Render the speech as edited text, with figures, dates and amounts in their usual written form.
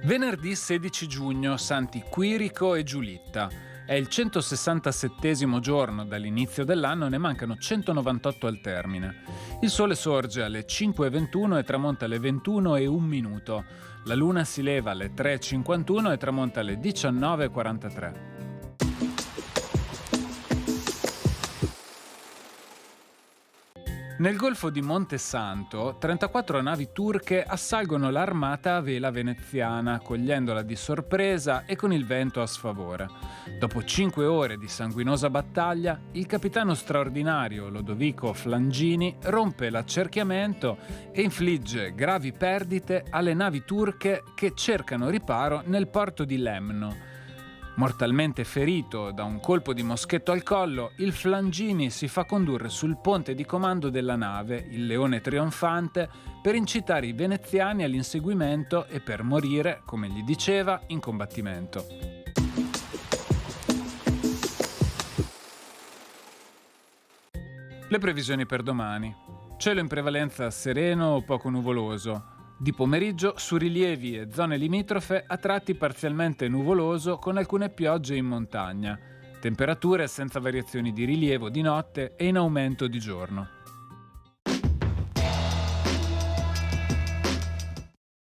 Venerdì 16 giugno, Santi Quirico e Giulitta. È il 167° giorno dall'inizio dell'anno, ne mancano 198 al termine. Il sole sorge alle 5:21 e tramonta alle 21:01. La luna si leva alle 3:51 e tramonta alle 19:43. Nel golfo di Monte Santo, 34 navi turche assalgono l'armata a vela veneziana, cogliendola di sorpresa e con il vento a sfavore. Dopo 5 ore di sanguinosa battaglia, il capitano straordinario Lodovico Flangini rompe l'accerchiamento e infligge gravi perdite alle navi turche che cercano riparo nel porto di Lemno. Mortalmente ferito da un colpo di moschetto al collo, il Flangini si fa condurre sul ponte di comando della nave, il Leone Trionfante, per incitare i veneziani all'inseguimento e per morire, come gli diceva, in combattimento. Le previsioni per domani. Cielo in prevalenza sereno o poco nuvoloso. Di pomeriggio su rilievi e zone limitrofe a tratti parzialmente nuvoloso con alcune piogge in montagna. Temperature senza variazioni di rilievo di notte e in aumento di giorno.